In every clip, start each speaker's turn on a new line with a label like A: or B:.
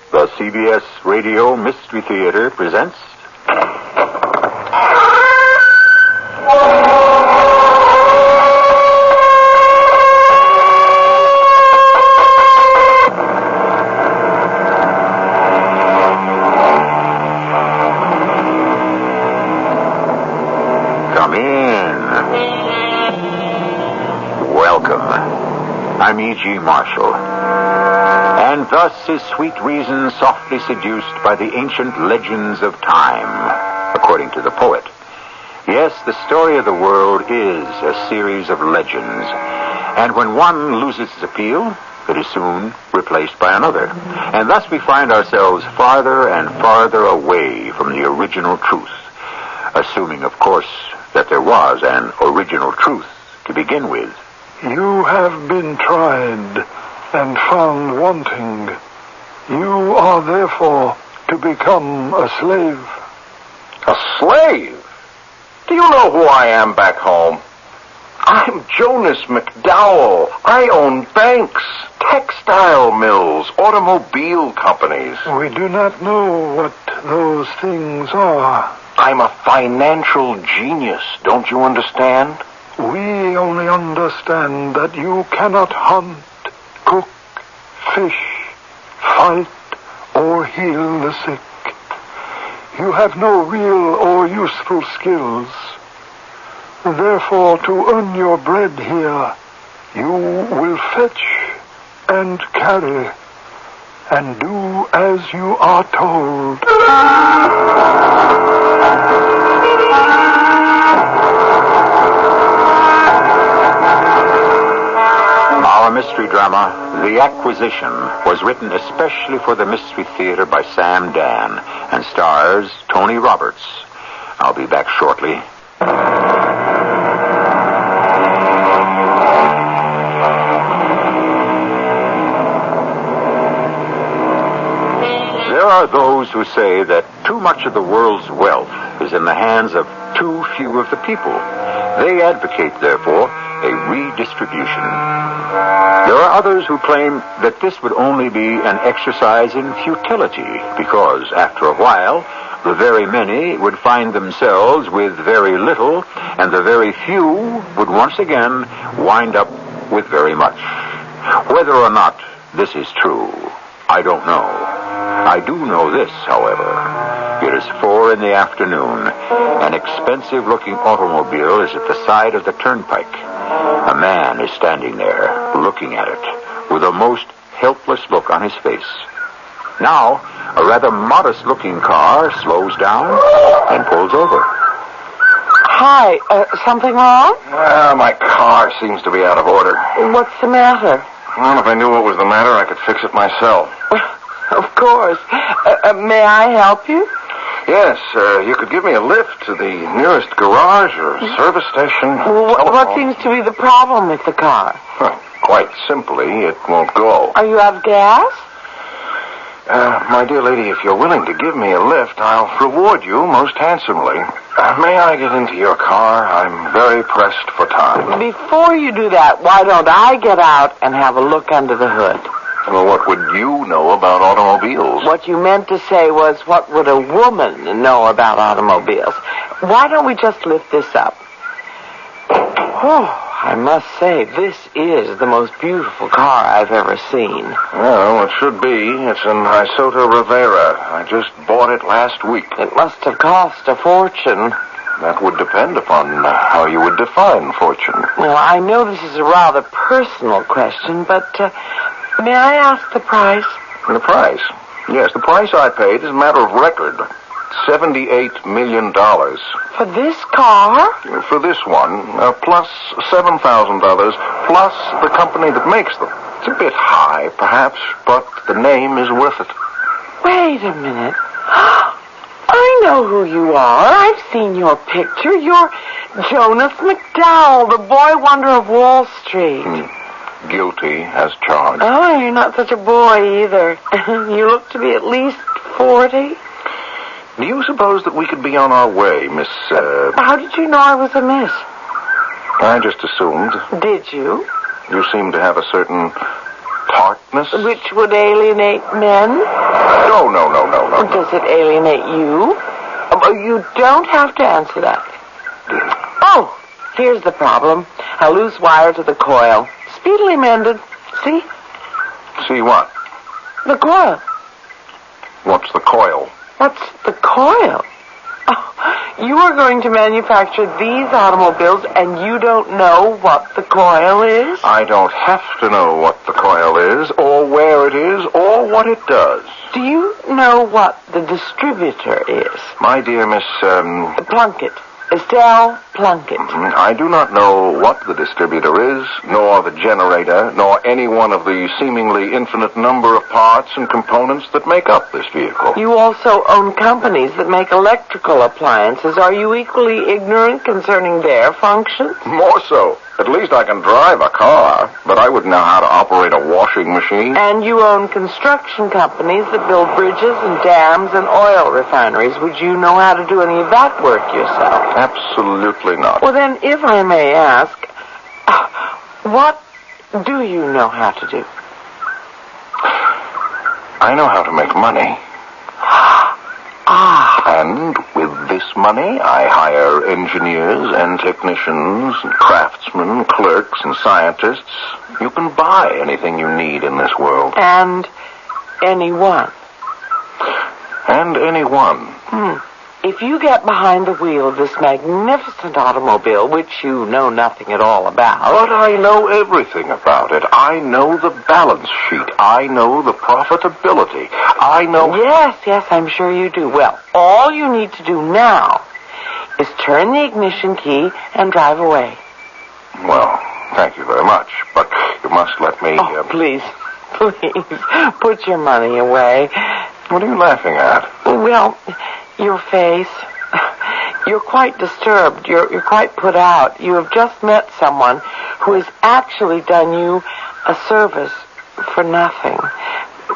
A: The CBS Radio Mystery Theater presents... Come in. Welcome. I'm E.G. Marshall. And thus is sweet reason softly seduced by the ancient legends of time, according to the poet. Yes, the story of the world is a series of legends, and when one loses its appeal, it is soon replaced by another. And thus we find ourselves farther and farther away from the original truth, assuming, of course, that there was an original truth to begin with.
B: You have been tried and found wanting. You are therefore to become a slave.
C: A slave? Do you know who I am back home? I'm Jonas McDowell. I own banks, textile mills, automobile companies.
B: We do not know what those things are.
C: I'm a financial genius, don't you understand?
B: We only understand that you cannot hunt, cook, fish, fight, or heal the sick. You have no real or useful skills. Therefore, to earn your bread here, you will fetch and carry and do as you are told.
A: Our mystery drama, The Acquisition, was written especially for the Mystery Theater by Sam Dan and stars Tony Roberts. I'll be back shortly. There are those who say that too much of the world's wealth is in the hands of too few of the people. They advocate, therefore, a redistribution. There are others who claim that this would only be an exercise in futility, because after a while, the very many would find themselves with very little, and the very few would once again wind up with very much. Whether or not this is true, I don't know. I do know this, however. It is 4 p.m. An expensive-looking automobile is at the side of the turnpike. A man is standing there, looking at it, with a most helpless look on his face. Now, a rather modest-looking car slows down and pulls over.
D: Hi, something wrong?
C: My car seems to be out of order.
D: What's the matter?
C: Well, if I knew what was the matter, I could fix it myself.
D: Of course. May I help you?
C: Yes, you could give me a lift to the nearest garage or service station.
D: What seems to be the problem with the car?
C: Well, quite simply, it won't go.
D: Are you out of gas?
C: My dear lady, if you're willing to give me a lift, I'll reward you most handsomely. May I get into your car? I'm very pressed for time.
D: Before you do that, why don't I get out and have a look under the hood?
C: Well, what would you know about automobiles?
D: What you meant to say was, what would a woman know about automobiles? Why don't we just lift this up? Oh, I must say, this is the most beautiful car I've ever seen.
C: Well, it should be. It's an Isota Rivera. I just bought it last week.
D: It must have cost a fortune.
C: That would depend upon how you would define fortune.
D: Well, I know this is a rather personal question, but may I ask the price?
C: The price? Yes, the price I paid is a matter of record. $78 million.
D: For this car?
C: For this one, plus $7,000, plus the company that makes them. It's a bit high, perhaps, but the name is worth it.
D: Wait a minute. I know who you are. I've seen your picture. You're Jonas McDowell, the boy wonder of Wall Street.
C: Guilty as charged.
D: Oh, you're not such a boy either. You look to be at least 40.
C: Do you suppose that we could be on our way, Miss...
D: How did you know I was a miss?
C: I just assumed.
D: Did you?
C: You seem to have a certain smartness.
D: Which would alienate men?
C: No.
D: Does it alienate you? You don't have to answer that. Oh, here's the problem. A loose wire to the coil. Speedily mended. See?
C: See what?
D: The coil.
C: What's the coil?
D: What's the coil? Oh, you are going to manufacture these automobiles and you don't know what the coil is?
C: I don't have to know what the coil is, or where it is, or what it does.
D: Do you know what the distributor is?
C: My dear Miss,
D: Plunkett. Estelle Plunkett.
C: I do not know what the distributor is, nor the generator, nor any one of the seemingly infinite number of parts and components that make up this vehicle.
D: You also own companies that make electrical appliances. Are you equally ignorant concerning their functions?
C: More so. At least I can drive a car, but I wouldn't know how to operate a washing machine.
D: And you own construction companies that build bridges and dams and oil refineries. Would you know how to do any of that work yourself?
C: Absolutely not.
D: Well, then, if I may ask, what do you know how to do?
C: I know how to make money. And with this money, I hire engineers and technicians, and craftsmen, clerks, and scientists. You can buy anything you need in this world.
D: And anyone.
C: And anyone.
D: If you get behind the wheel of this magnificent automobile, which you know nothing at all about...
C: But I know everything about it. I know the balance sheet. I know the profitability. I know...
D: Yes, I'm sure you do. Well, all you need to do now is turn the ignition key and drive away.
C: Well, thank you very much, but you must let me...
D: Oh, please, put your money away.
C: What are you laughing at?
D: Well... Your face. You're quite disturbed. You're quite put out. You have just met someone who has actually done you a service for nothing.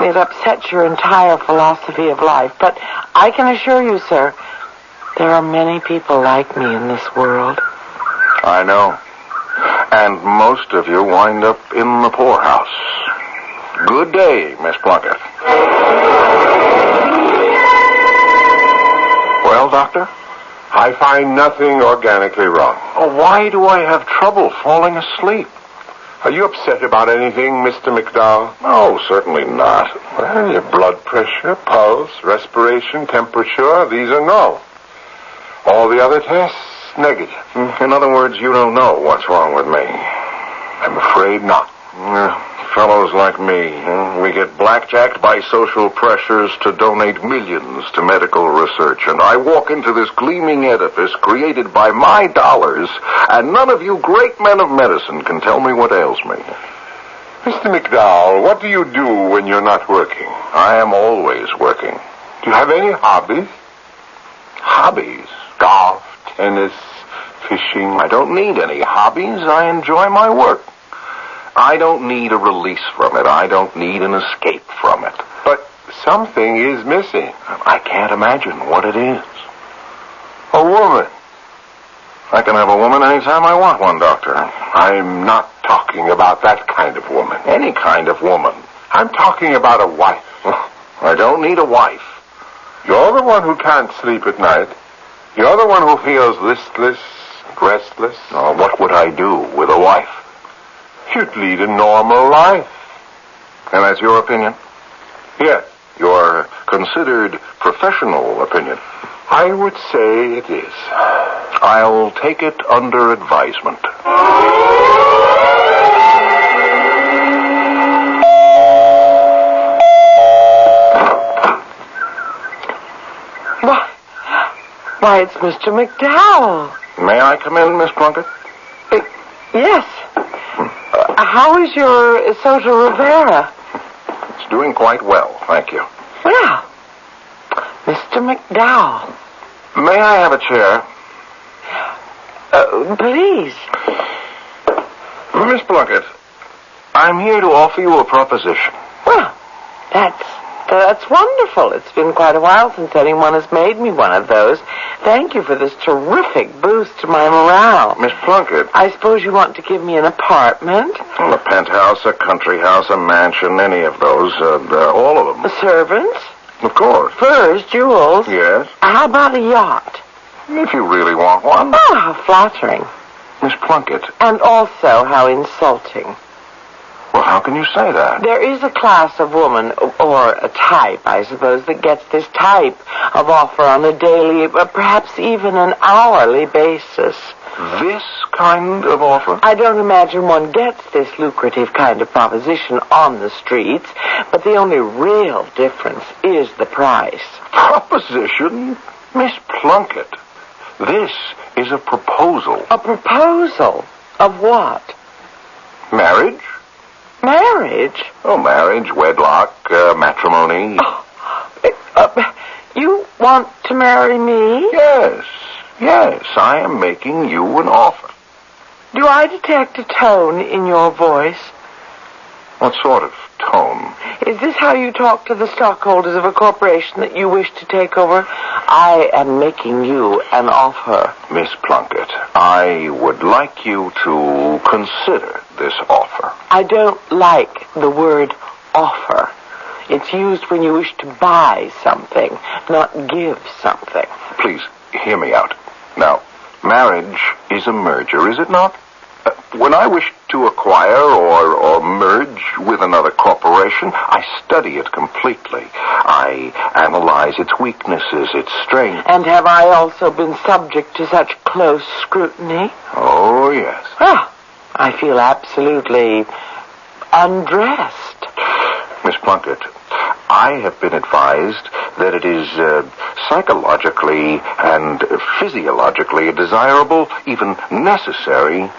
D: It upsets your entire philosophy of life. But I can assure you, sir, there are many people like me in this world.
C: I know. And most of you wind up in the poorhouse. Good day, Miss Plunkett. Well, Doctor?
B: I find nothing organically wrong.
C: Oh, why do I have trouble falling asleep?
B: Are you upset about anything, Mr. McDowell?
C: No, certainly not.
B: Well, your blood pressure, pulse, respiration, temperature, these are no. All the other tests, negative.
C: In other words, you don't know what's wrong with me.
B: I'm afraid not.
C: Fellows like me, we get blackjacked by social pressures to donate millions to medical research, and I walk into this gleaming edifice created by my dollars, and none of you great men of medicine can tell me what ails me.
B: Mr. McDowell, what do you do when you're not working?
C: I am always working.
B: Do you have any hobbies?
C: Hobbies?
B: Golf, tennis, fishing?
C: I don't need any hobbies. I enjoy my work. I don't need a release from it. I don't need an escape from it.
B: But something is missing.
C: I can't imagine what it is.
B: A woman.
C: I can have a woman anytime I want one, Doctor.
B: I'm not talking about that kind of woman.
C: Any kind of woman.
B: I'm talking about a wife.
C: I don't need a wife.
B: You're the one who can't sleep at night. You're the one who feels listless, restless.
C: Oh, what would I do with a wife?
B: You'd lead a normal life.
C: And that's your opinion?
B: Yes.
C: Your considered professional opinion?
B: I would say it is.
C: I'll take it under advisement.
D: Why, it's Mr. McDowell.
C: May I come in, Miss Plunkett?
D: Yes. How is your Soto Rivera?
C: It's doing quite well, thank you.
D: Well, Mr. McDowell.
C: May I have a chair?
D: Please.
C: Miss Plunkett, I'm here to offer you a proposition.
D: Well, that's That's wonderful. It's been quite a while since anyone has made me one of those. Thank you for this terrific boost to my morale.
C: Miss Plunkett.
D: I suppose you want to give me an apartment?
C: A penthouse, a country house, a mansion, any of those. All of them.
D: Servants?
C: Of course.
D: Furs, jewels?
C: Yes.
D: How about a yacht?
C: If you really want one.
D: Oh, how flattering.
C: Miss Plunkett.
D: And also how insulting.
C: Well, how can you say that?
D: There is a class of woman, or a type, I suppose, that gets this type of offer on a daily, perhaps even an hourly basis.
C: This kind of offer?
D: I don't imagine one gets this lucrative kind of proposition on the streets, but the only real difference is the price.
C: Proposition? Miss Plunkett, this is a proposal.
D: A proposal? Of what?
C: Marriage?
D: Marriage?
C: Oh, marriage, wedlock, matrimony.
D: You want to marry me?
C: Yes, I am making you an offer.
D: Do I detect a tone in your voice?
C: What sort of tone?
D: Is this how you talk to the stockholders of a corporation that you wish to take over? I am making you an offer.
C: Miss Plunkett, I would like you to consider this offer.
D: I don't like the word offer. It's used when you wish to buy something, not give something.
C: Please, hear me out. Now, marriage is a merger, is it not? When I wish to acquire or merge with another corporation, I study it completely. I analyze its weaknesses, its strengths.
D: And have I also been subject to such close scrutiny?
C: Oh, yes.
D: Ah, I feel absolutely undressed.
C: Miss Plunkett, I have been advised that it is psychologically and physiologically desirable, even necessary,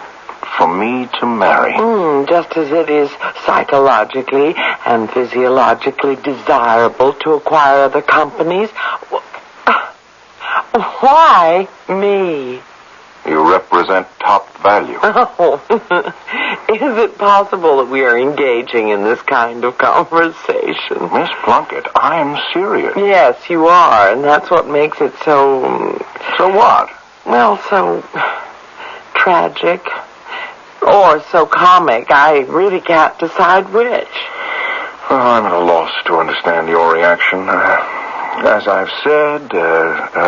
C: for me to marry.
D: Just as it is psychologically and physiologically desirable to acquire other companies. Why me?
C: You represent top value.
D: Oh, is it possible that we are engaging in this kind of conversation?
C: Miss Plunkett, I am serious.
D: Yes, you are, and that's what makes it so...
C: So what?
D: Well, so tragic. Or so comic. I really can't decide which.
C: Oh, I'm at a loss to understand your reaction. As I've said,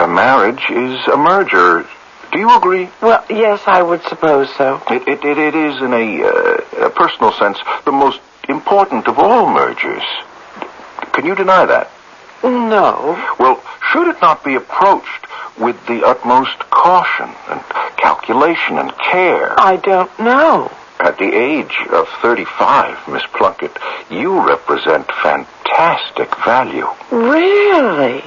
C: marriage is a merger. Do you agree?
D: Well, yes, I would suppose so.
C: It is, in a personal sense, the most important of all mergers. Can you deny that?
D: No.
C: Well, should it not be approached with the utmost caution and calculation and care?
D: I don't know.
C: At the age of 35, Miss Plunkett, you represent fantastic value.
D: Really?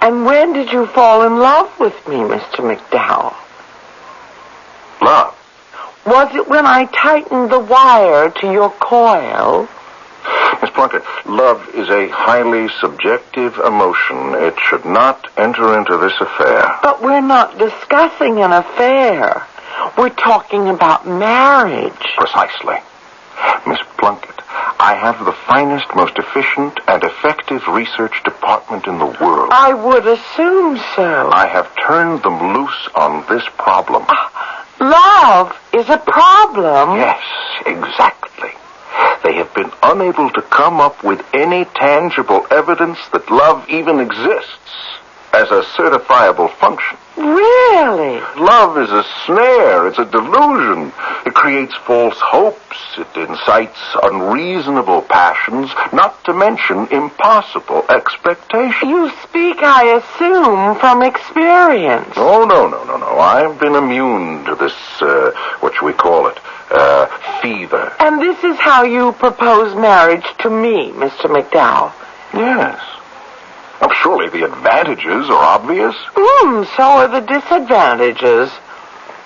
D: And when did you fall in love with me, Mr. McDowell?
C: Love?
D: Was it when I tightened the wire to your coil?
C: Miss Plunkett, love is a highly subjective emotion. It should not enter into this affair.
D: But we're not discussing an affair. We're talking about marriage.
C: Precisely. Miss Plunkett, I have the finest, most efficient, and effective research department in the world.
D: I would assume so.
C: I have turned them loose on this problem.
D: Love is a problem.
C: Yes, exactly. They have been unable to come up with any tangible evidence that love even exists as a certifiable function.
D: Really?
C: Love is a snare. It's a delusion. It creates false hopes. It incites unreasonable passions, not to mention impossible expectations.
D: You speak, I assume, from experience.
C: Oh, no. I've been immune to this, what should we call it, fever.
D: And this is how you propose marriage to me, Mr. McDowell?
C: Yes. Well, surely the advantages are obvious.
D: So are the disadvantages.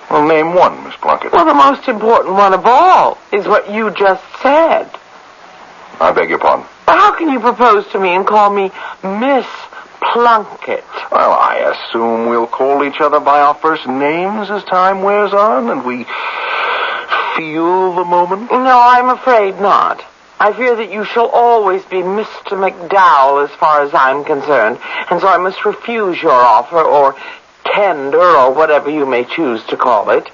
C: Well, name one, Miss Plunkett.
D: Well, the most important one of all is what you just said.
C: I beg your pardon.
D: How can you propose to me and call me Miss Plunkett?
C: Well, I assume we'll call each other by our first names as time wears on and we feel the moment.
D: No, I'm afraid not. I fear that you shall always be Mr. McDowell as far as I'm concerned, and so I must refuse your offer, or tender, or whatever you may choose to call it.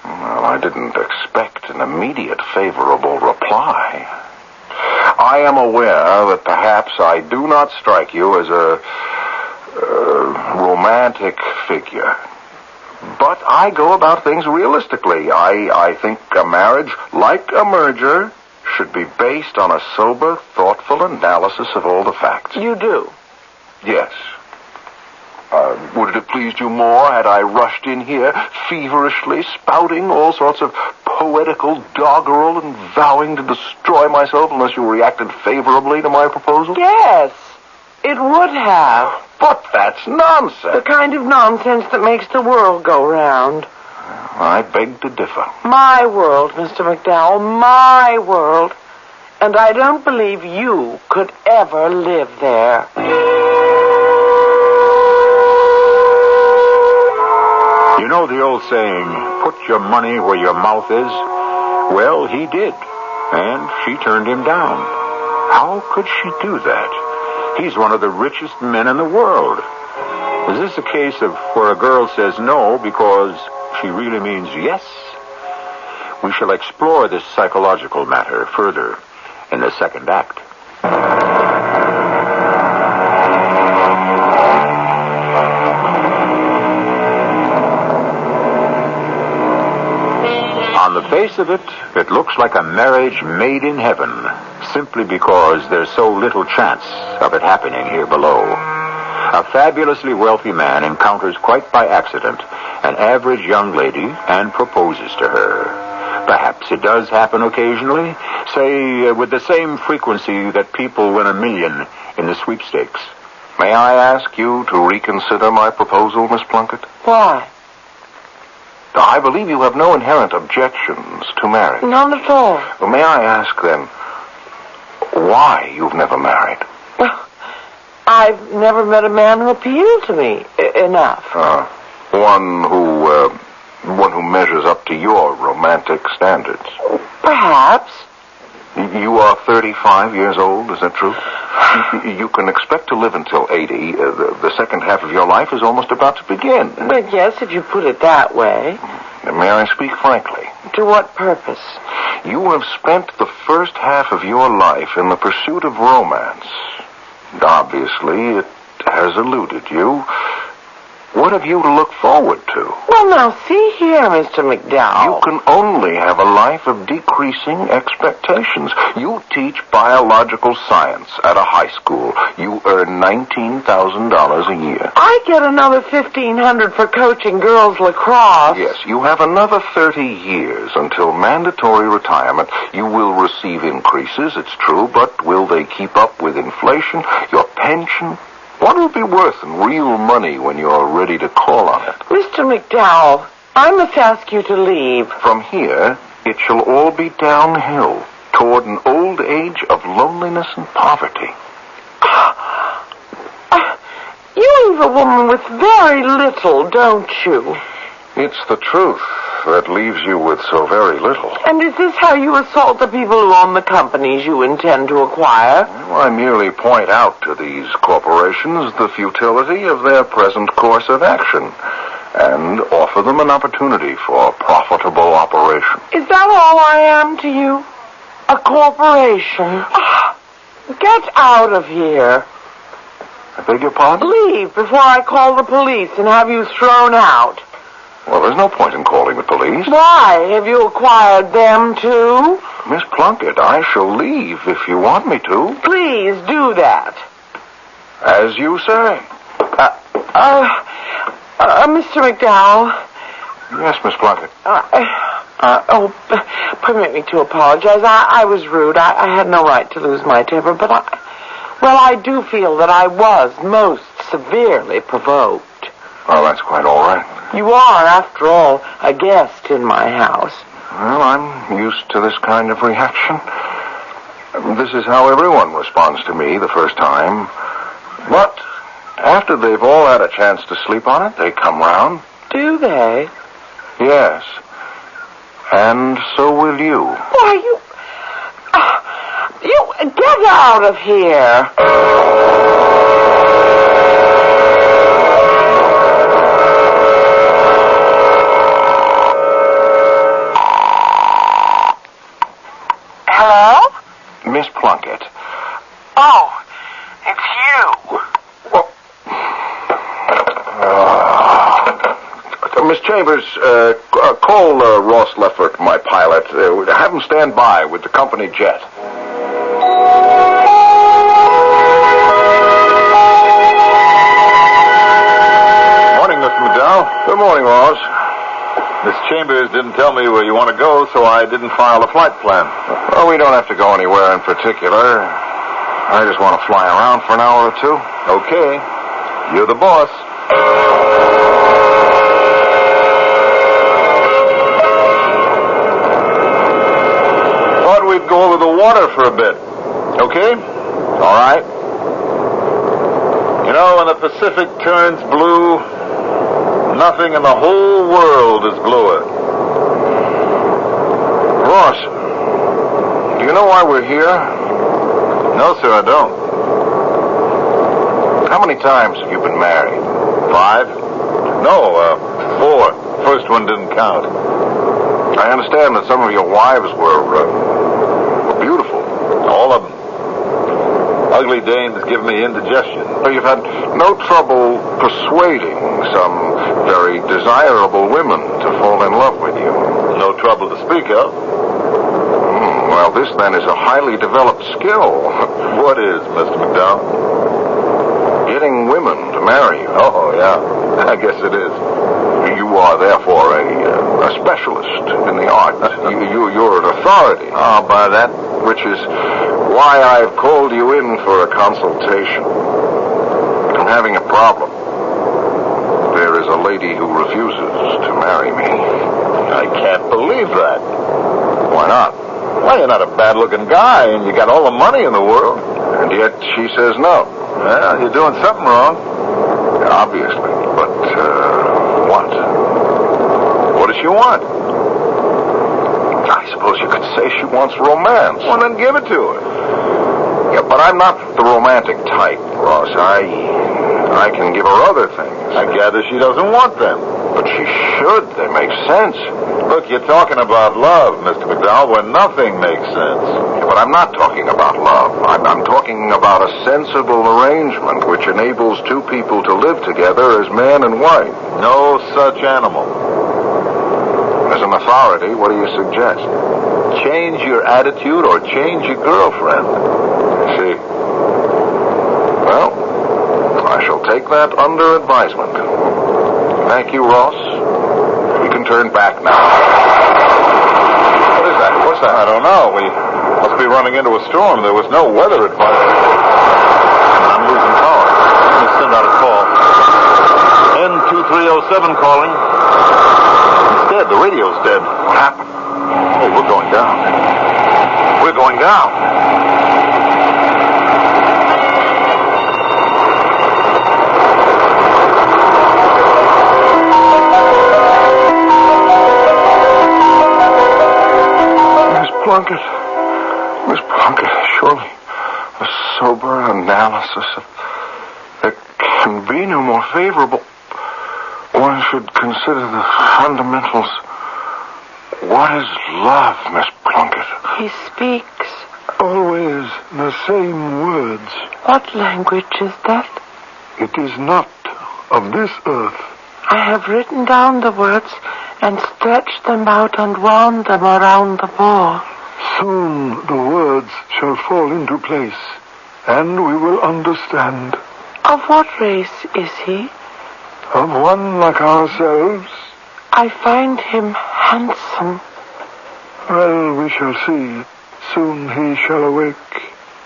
C: Well, I didn't expect an immediate favorable reply. I am aware that perhaps I do not strike you as a romantic figure. But I go about things realistically. I think a marriage, like a merger, should be based on a sober, thoughtful analysis of all the facts.
D: You do?
C: Yes. Would it have pleased you more had I rushed in here feverishly, spouting all sorts of poetical doggerel and vowing to destroy myself unless you reacted favorably to my proposal?
D: Yes, it would have.
C: But that's nonsense.
D: The kind of nonsense that makes the world go round.
C: I beg to differ.
D: My world, Mr. McDowell, my world. And I don't believe you could ever live there.
A: You know the old saying, put your money where your mouth is? Well, he did, and she turned him down. How could she do that? He's one of the richest men in the world. Is this a case of where a girl says no because she really means yes? We shall explore this psychological matter further in the second act. On the face of it, it looks like a marriage made in heaven, simply because there's so little chance of it happening here below. A fabulously wealthy man encounters quite by accident an average young lady and proposes to her. Perhaps it does happen occasionally, say with the same frequency that people win $1 million in the sweepstakes.
C: May I ask you to reconsider my proposal, Miss Plunkett?
D: Why?
C: I believe you have no inherent objections to marriage.
D: None at all.
C: Well, may I ask, then, why you've never married?
D: Well, I've never met a man who appealed to me enough.
C: One who measures up to your romantic standards.
D: Perhaps.
C: You are 35 years old, is that true? You can expect to live until 80. The second half of your life is almost about to begin.
D: Well, yes, if you put it that way.
C: May I speak frankly?
D: To what purpose?
C: You have spent the first half of your life in the pursuit of romance. Obviously, it has eluded you. What have you to look forward to?
D: Well, now, see here, Mr. McDowell.
C: You can only have a life of decreasing expectations. You teach biological science at a high school. You earn $19,000 a year.
D: I get another $1,500 for coaching girls lacrosse.
C: Yes, you have another 30 years until mandatory retirement. You will receive increases, it's true, but will they keep up with inflation, your pension? What will it be worth in real money when you're ready to call on it?
D: Mr. McDowell, I must ask you to leave.
C: From here, it shall all be downhill toward an old age of loneliness and poverty.
D: You leave a woman with very little, don't you?
C: It's the truth that leaves you with so very little.
D: And is this how you assault the people who own the companies you intend to acquire?
C: Well, I merely point out to these corporations the futility of their present course of action and offer them an opportunity for profitable operation.
D: Is that all I am to you? A corporation? Get out of here.
C: I beg your pardon?
D: Leave before I call the police and have you thrown out.
C: Well, there's no point in calling the police.
D: Why? Have you acquired them, too?
C: Miss Plunkett, I shall leave if you want me to.
D: Please do that.
C: As you say.
D: Mr. McDowell.
C: Yes, Miss Plunkett.
D: Permit me to apologize. I was rude. I had no right to lose my temper, but I do feel that I was most severely provoked.
C: Oh, that's quite all right.
D: You are, after all, a guest in my house.
C: Well, I'm used to this kind of reaction. This is how everyone responds to me the first time. But after they've all had a chance to sleep on it, they come round.
D: Do they?
C: Yes. And so will you.
D: Why, You get out of here. Hello?
C: Miss Plunkett.
D: Oh, it's you.
C: Well, Miss Chambers, call Ross Leffert, my pilot. Have him stand by with the company jet.
E: Morning, Mr. McDowell.
C: Good morning, Ross.
E: Miss Chambers didn't tell me where you want to go, so I didn't file a flight plan.
C: Well, we don't have to go anywhere in particular. I just want to fly around for an hour or two.
E: Okay. You're the boss. Thought we'd go over the water for a bit. Okay?
C: All right.
E: You know, when the Pacific turns blue, nothing in the whole world is bluer.
C: Ross, do you know why we're here?
E: No, sir, I don't.
C: How many times have you been married?
E: 5? No, 4. First one didn't count.
C: I understand that some of your wives were beautiful.
E: All of them. Ugly dames give me indigestion.
C: So you've had no trouble persuading some very desirable women to fall in love with you.
E: No trouble to speak of.
C: Well, this then is a highly developed skill.
E: What is, Mr. McDowell?
C: Getting women to marry you.
E: Oh, yeah. I guess it is.
C: You are therefore a specialist in the art. You're an authority.
E: I'll buy that.
C: Which is why I've called you in for a consultation. I'm having a problem. There is a lady who refuses to marry me.
E: I can't believe that.
C: Why not?
E: Well, you're not a bad-looking guy, and you got all the money in the world.
C: And yet she says no.
E: Well, you're doing something wrong.
C: Obviously. But, what?
E: What does she want?
C: I suppose you could say she wants romance.
E: Well, then give it to her.
C: Yeah, but I'm not the romantic type, Ross. I can give her other things.
E: I gather she doesn't want them.
C: But she should. They make sense.
E: Look, you're talking about love, Mr. McDowell, where nothing makes sense.
C: Yeah, but I'm not talking about love. I'm talking about a sensible arrangement which enables two people to live together as man and wife.
E: No such animal.
C: As an authority, what do you suggest?
E: Change your attitude or change your girlfriend.
C: I see. Well, I shall take that under advisement. Thank you, Ross. We can turn back now.
E: What is that? What's that? I don't know. We must be running into a storm. There was no weather advisory. I'm losing power. Let me send out a call. N2307 calling. It's dead. The radio's dead.
C: What happened?
E: Oh, we're going down. We're going down.
C: Miss Plunkett, surely a sober analysis of... There can be no more favorable. One should consider the fundamentals. What is love, Miss Plunkett?
D: He speaks.
B: Always the same words.
D: What language is that?
B: It is not of this earth.
D: I have written down the words and stretched them out and wound them around the ball.
B: Soon the words shall fall into place, and we will understand.
D: Of what race is he?
B: Of one like ourselves?
D: I find him handsome.
B: Well, we shall see. Soon he shall awake.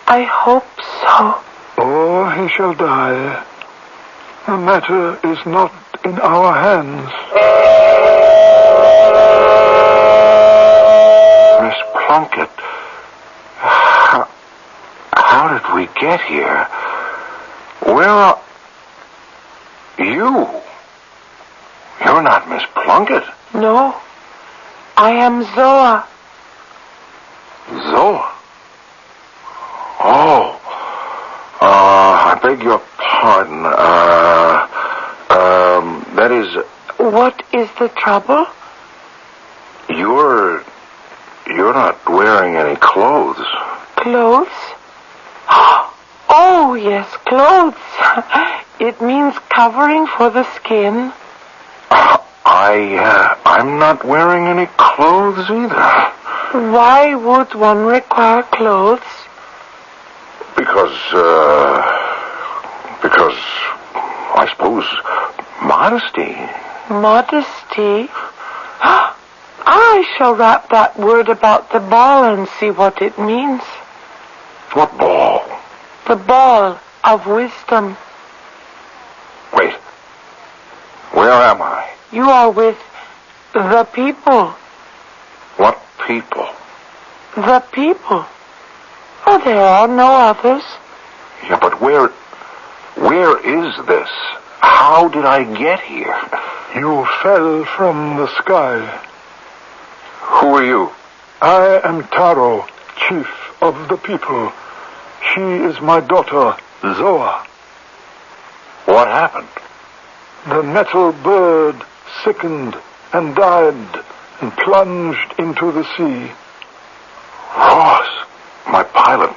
D: I hope so.
B: Or he shall die. The matter is not in our hands.
C: Miss Plunkett, how did we get here? Where are... You? You're not Miss Plunkett.
D: No, I am Zoa.
C: Zoa? Oh. I beg your pardon. That is...
D: What is the trouble?
C: You're not wearing any clothes.
D: Clothes? Oh, yes, clothes. It means covering for the skin.
C: I'm not wearing any clothes either.
D: Why would one require clothes?
C: Because I suppose modesty.
D: Modesty? I shall wrap that word about the ball and see what it means.
C: What ball?
D: The ball of wisdom.
C: Wait. Where am I?
D: You are with the people.
C: What people?
D: The people. Oh, there are no others.
C: Yeah, but where is this? How did I get here?
B: You fell from the sky.
C: Who are you?
B: I am Taro, chief of the people. She is my daughter, Zoa.
C: What happened?
B: The metal bird sickened and died and plunged into the sea.
C: Ross, my pilot.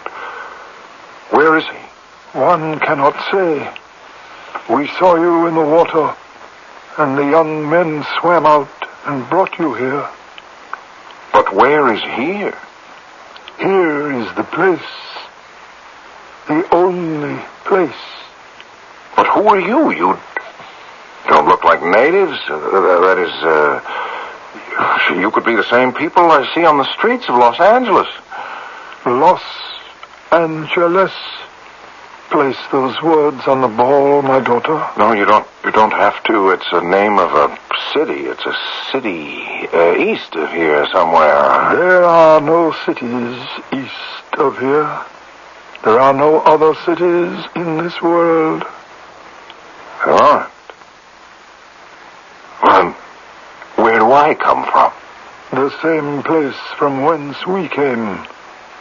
C: Where is he?
B: One cannot say. We saw you in the water, and the young men swam out and brought you here.
C: But where is here?
B: Here is the place. The only place.
C: But who are you? You don't look like natives. That is, you could be the same people I see on the streets of Los Angeles.
B: Los Angeles. Place those words on the ball, my daughter.
C: No, you don't. You don't have to. It's a name of a city. It's a city east of here somewhere.
B: There are no cities east of here. There are no other cities in this world.
C: There aren't. Well, where do I come from?
B: The same place from whence we came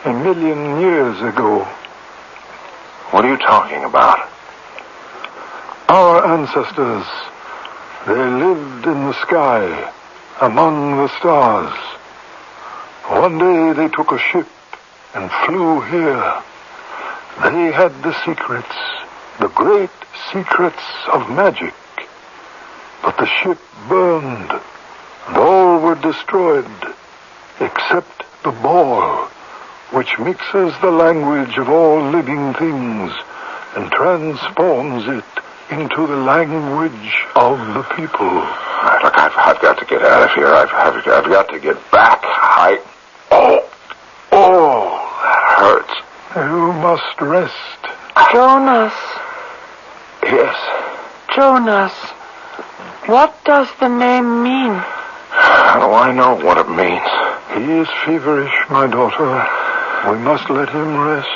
B: 1,000,000 years ago.
C: What are you talking about?
B: Our ancestors, they lived in the sky, among the stars. One day they took a ship and flew here. They had the secrets, the great secrets of magic. But the ship burned, and all were destroyed, except the ball, which mixes the language of all living things and transforms it into the language of the people.
C: Look, I've got to get out of here. I've got to get back. Oh, that hurts.
B: You must rest.
D: Jonas.
C: Yes.
D: Jonas. What does the name mean?
C: How do I know what it means?
B: He is feverish, my daughter. We must let him rest.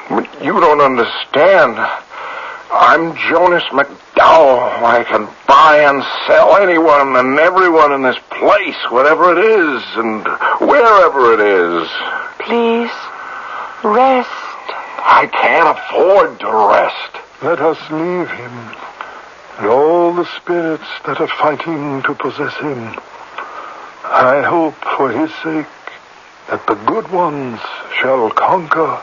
C: But you don't understand. I'm Jonas McDowell. I can buy and sell anyone and everyone in this place, whatever it is and wherever it is.
D: Please, rest.
C: I can't afford to rest.
B: Let us leave him and all the spirits that are fighting to possess him. I hope for his sake that the good ones shall conquer.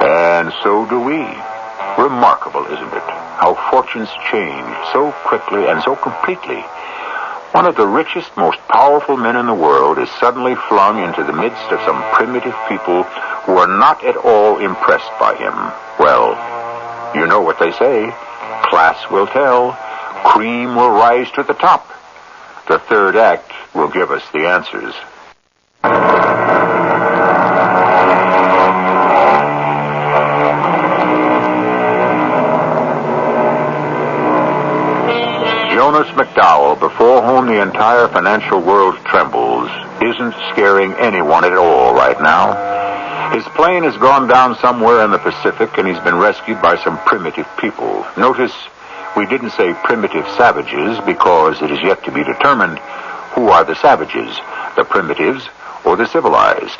A: And so do we. Remarkable, isn't it? How fortunes change so quickly and so completely. One of the richest, most powerful men in the world is suddenly flung into the midst of some primitive people who are not at all impressed by him. Well, you know what they say. Class will tell. Cream will rise to the top. The third act will give us the answers. Jonas McDowell, before whom the entire financial world trembles, isn't scaring anyone at all right now. His plane has gone down somewhere in the Pacific, and he's been rescued by some primitive people. Notice we didn't say primitive savages because it is yet to be determined who are the savages, the primitives or the civilized.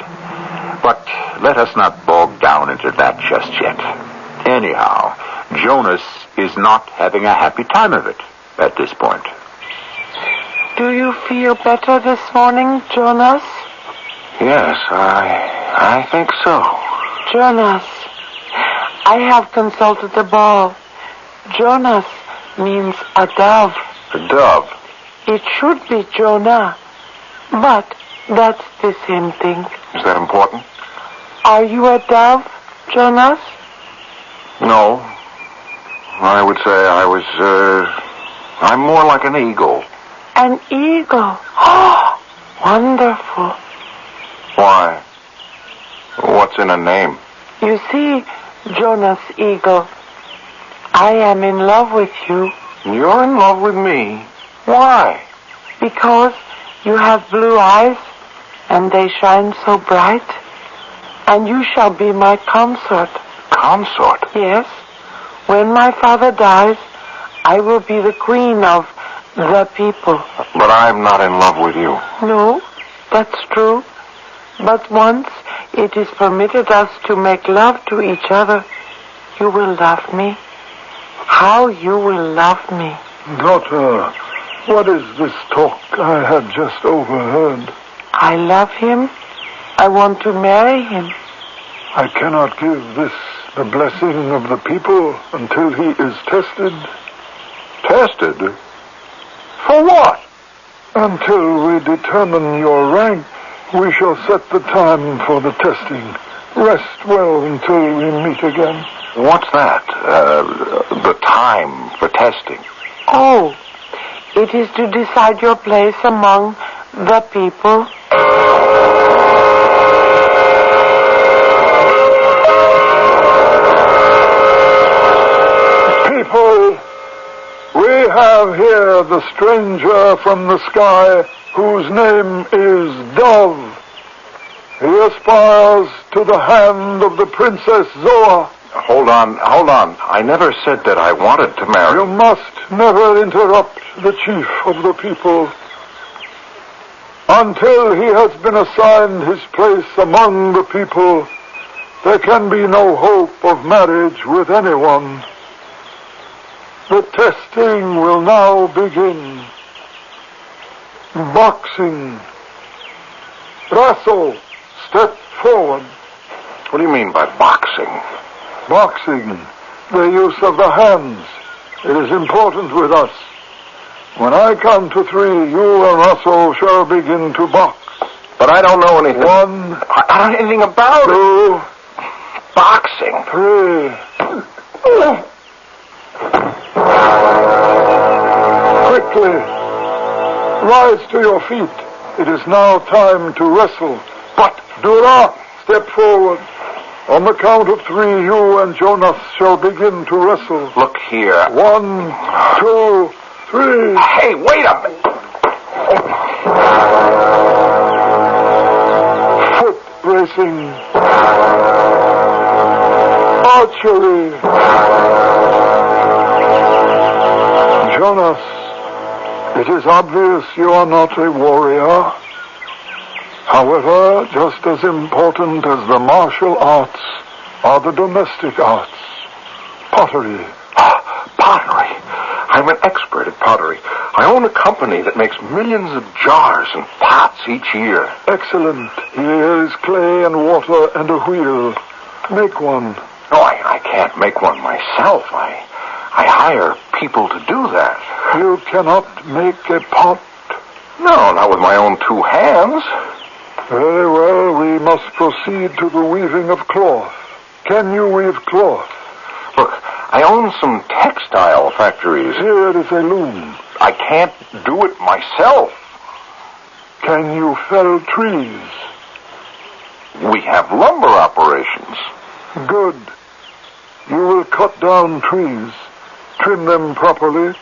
A: But let us not bog down into that just yet. Anyhow, Jonas is not having a happy time of it at this point.
D: Do you feel better this morning, Jonas?
C: Yes, I think so.
D: Jonas, I have consulted the ball. Jonas means a dove.
C: A dove?
D: It should be Jonah, but that's the same thing.
C: Is that important?
D: Are you a dove, Jonas?
C: No. I would say I'm more like an eagle.
D: An eagle. Oh, wonderful.
C: Why? What's in a name?
D: You see, Jonas Eagle, I am in love with you.
C: You're in love with me? Why?
D: Because you have blue eyes, and they shine so bright. And you shall be my consort.
C: Consort?
D: Yes. When my father dies, I will be the queen of the people.
C: But I'm not in love with you.
D: No, that's true. But once it is permitted us to make love to each other, you will love me. How you will love me.
B: Daughter, what is this talk I have just overheard?
D: I love him. I want to marry him.
B: I cannot give this the blessing of the people until he is tested.
C: Tested? For what?
B: Until we determine your rank, we shall set the time for the testing. Rest well until we meet again.
C: What's that? The time for testing?
D: Oh, it is to decide your place among the people.
B: People, we have here the stranger from the sky whose name is Dove. He aspires to the hand of the Princess Zoa.
C: Hold on. I never said that I wanted to marry.
B: You must never interrupt the chief of the people. Until he has been assigned his place among the people, there can be no hope of marriage with anyone. The testing will now begin. Boxing. Wrestle. Step forward.
C: What do you mean by boxing?
B: Boxing. The use of the hands. It is important with us. When I count to 3, you and Russell shall begin to box.
C: But I don't know anything.
B: 1,
C: I don't know anything about
B: 2,
C: it. Boxing?
B: 3. Quickly. Rise to your feet. It is now time to wrestle.
C: But
B: Do not step forward. On the count of 3, you and Jonas shall begin to wrestle.
C: look here.
B: 1, 2, 3.
C: Hey, wait a minute.
B: Foot racing. Archery. Jonas, it is obvious you are not a warrior. However, just as important as the martial arts are the domestic arts. Pottery.
C: Pottery. I'm an expert at pottery. I own a company that makes millions of jars and pots each year.
B: Excellent. Here is clay and water and a wheel. Make one.
C: No, I can't make one myself. I hire people to do that.
B: You cannot make a pot.
C: No, not with my own 2 hands.
B: Very well, we must proceed to the weaving of cloth. Can you weave cloth?
C: Look, I own some textile factories.
B: Here is a loom.
C: I can't do it myself.
B: Can you fell trees?
C: We have lumber operations.
B: Good. You will cut down trees, trim them properly,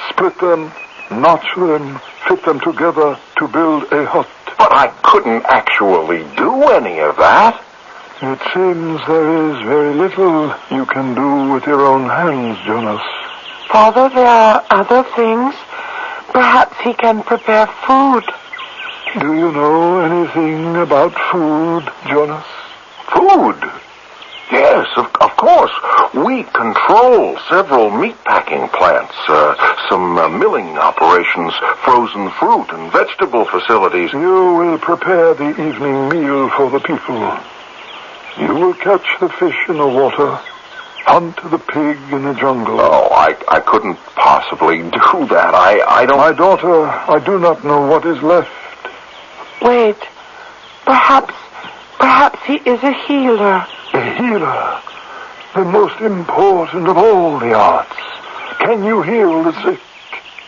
B: split them, notch them, fit them together to build a hut.
C: But I couldn't actually do any of that.
B: It seems there is very little you can do with your own hands, Jonas.
D: Father, there are other things. Perhaps he can prepare food.
B: Do you know anything about food, Jonas?
C: Food? Yes, of course. We control several meatpacking plants, some milling operations, frozen fruit and vegetable facilities.
B: You will prepare the evening meal for the people. You will catch the fish in the water, hunt the pig in the jungle.
C: Oh, I couldn't possibly do that. I don't...
B: My daughter, I do not know what is left.
D: Wait. Perhaps he is a healer.
B: A healer, the most important of all the arts. Can you heal the sick?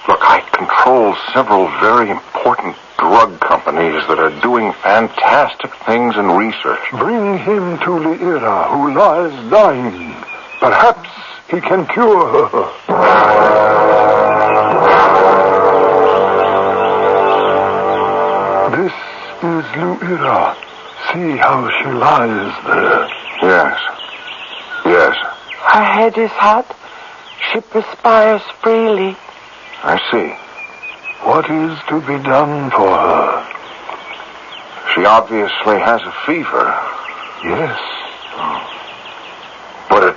C: Look, I control several very important drug companies that are doing fantastic things in research.
B: Bring him to Lyra, who lies dying. Perhaps he can cure her. This is Lyra. See how she lies there.
C: Yes.
D: Her head is hot. She perspires freely.
C: I see.
B: What is to be done for her?
C: She obviously has a fever.
B: Yes.
C: But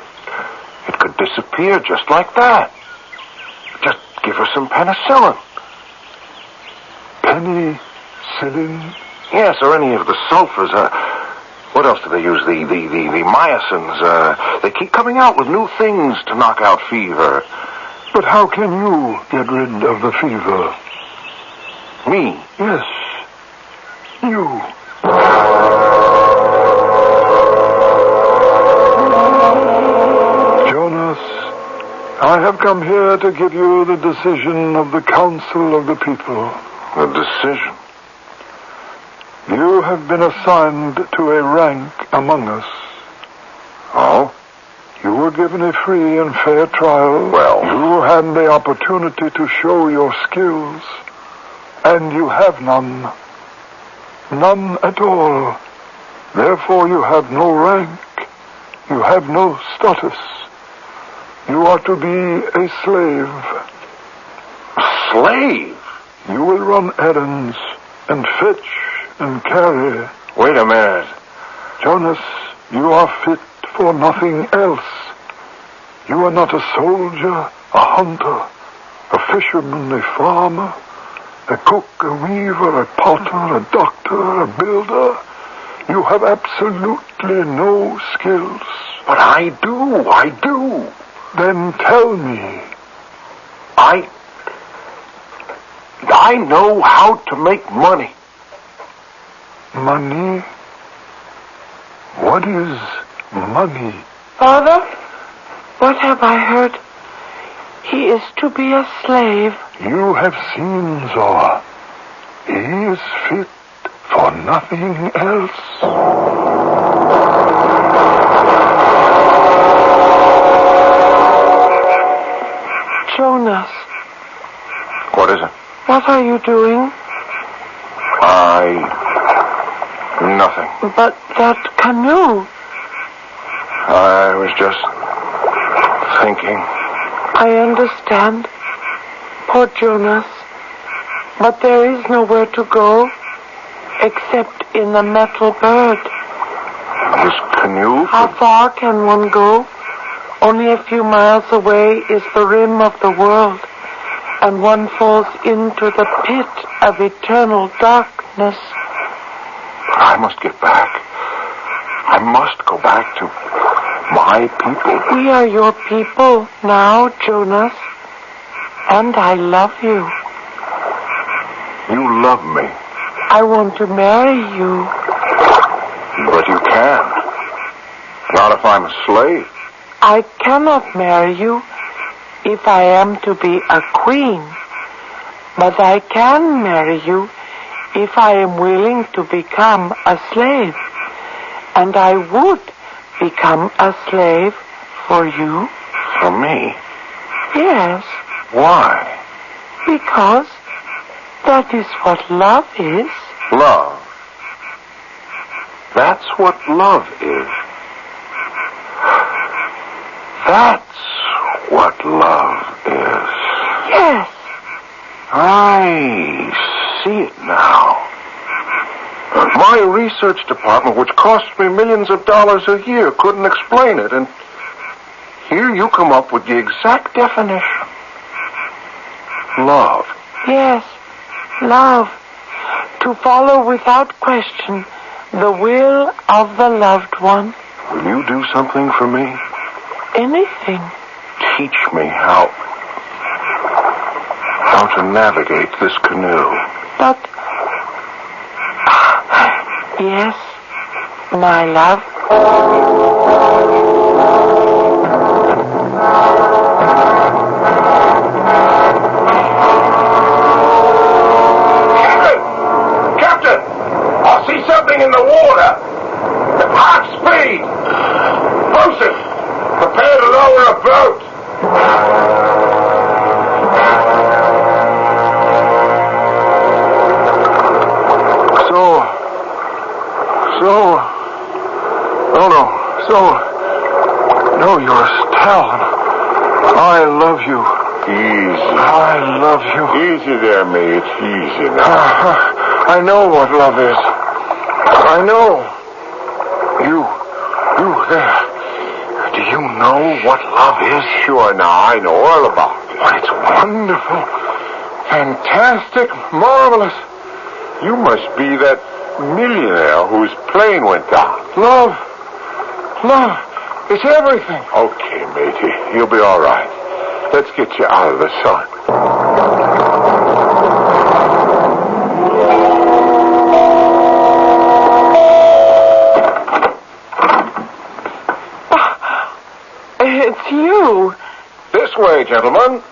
C: it could disappear just like that. Just give her some penicillin.
B: Penicillin?
C: Yes, or any of the sulfurs. What else do they use? The mycins. They keep coming out with new things to knock out fever.
B: But how can you get rid of the fever?
C: Me?
B: Yes. You. Jonas, I have come here to give you the decision of the Council of the People.
C: The decision?
B: You have been assigned to a rank among us.
C: Oh?
B: You were given a free and fair trial.
C: Well...
B: You had the opportunity to show your skills. And you have none. None at all. Therefore you have no rank. You have no status. You are to be a slave.
C: A slave?
B: You will run errands and fetch and carry.
C: Wait a minute.
B: Jonas, you are fit for nothing else. You are not a soldier, a hunter, a fisherman, a farmer, a cook, a weaver, a potter, a doctor, a builder. You have absolutely no skills.
C: But I do.
B: Then tell me.
C: I know how to make money.
B: Money? What is money?
D: Father, what have I heard? He is to be a slave.
B: You have seen Zoa. He is fit for nothing else.
D: Jonas.
C: What is it?
D: What are you doing?
C: Nothing.
D: But that canoe.
C: I was just thinking.
D: I understand. Poor Jonas. But there is nowhere to go except in the metal bird.
C: This canoe?
D: How far can one go? Only a few miles away is the rim of the world, and one falls into the pit of eternal darkness.
C: I must get back. I must go back to my people.
D: We are your people now, Jonas, and I love you.
C: You love me.
D: I want to marry you.
C: But you can't. Not if I'm a slave.
D: I cannot marry you if I am to be a queen, but I can marry you if I am willing to become a slave, and I would become a slave for you.
C: For me?
D: Yes,
C: Why?
D: because that is what love is.
C: Love. That's what love is. That's what love is.
D: Yes,
C: I see it now. My research department, which costs me millions of dollars a year, couldn't explain it. And here you come up with the exact definition. Love.
D: Yes, love. To follow without question the will of the loved one.
C: Will you do something for me?
D: Anything.
C: Teach me how to navigate this canoe.
D: But... Yes, my love.
C: Captain! I see something in the water. At half speed. Bosun, prepare to lower a boat. No, you're Estelle. I love you.
E: Easy.
C: I love you.
E: Easy there, mate. Easy now.
C: I know what love is. I know. You there. Do you know what love is?
E: Sure, now, I know all about it.
C: Why, it's wonderful. Fantastic. Marvelous.
E: You must be that millionaire whose plane went down.
C: Love. It's everything.
E: Okay, matey. You'll be all right. Let's get you out of the sun.
D: It's you.
C: This way, gentlemen.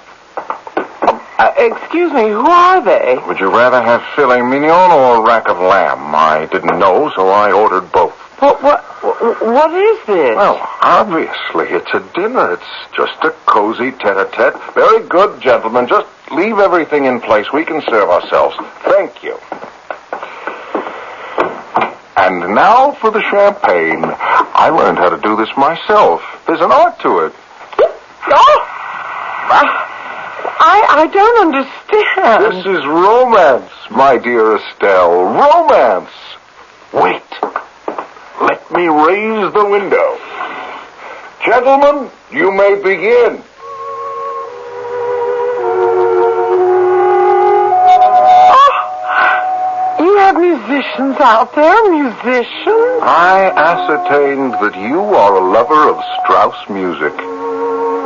D: Excuse me, who are they?
C: Would you rather have filet mignon or a rack of lamb? I didn't know, so I ordered both.
D: What is this?
C: Well, obviously, it's a dinner. It's just a cozy tete-a-tete. Very good, gentlemen. Just leave everything in place. We can serve ourselves. Thank you. And now for the champagne. I learned how to do this myself. There's an art to it.
D: Oh! I don't understand.
C: This is romance, my dear Estelle. Romance. Wait. Let me raise the window. Gentlemen, you may begin.
D: Oh, you have musicians out there, musicians?
C: I ascertained that you are a lover of Strauss music.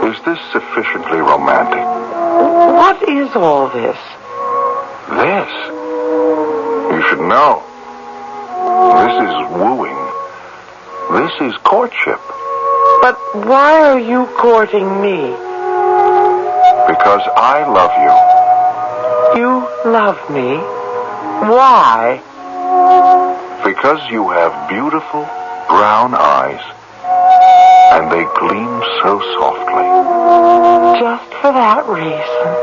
C: Is this sufficiently romantic?
D: What is all this?
C: This? You should know. This is wooing. This is courtship.
D: But why are you courting me?
C: Because I love you.
D: You love me? Why?
C: Because you have beautiful brown eyes, and they gleam so softly.
D: Just for that reason.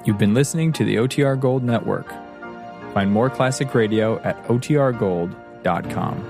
F: You've been listening to the OTR Gold Network. Find more classic radio at otrgold.com.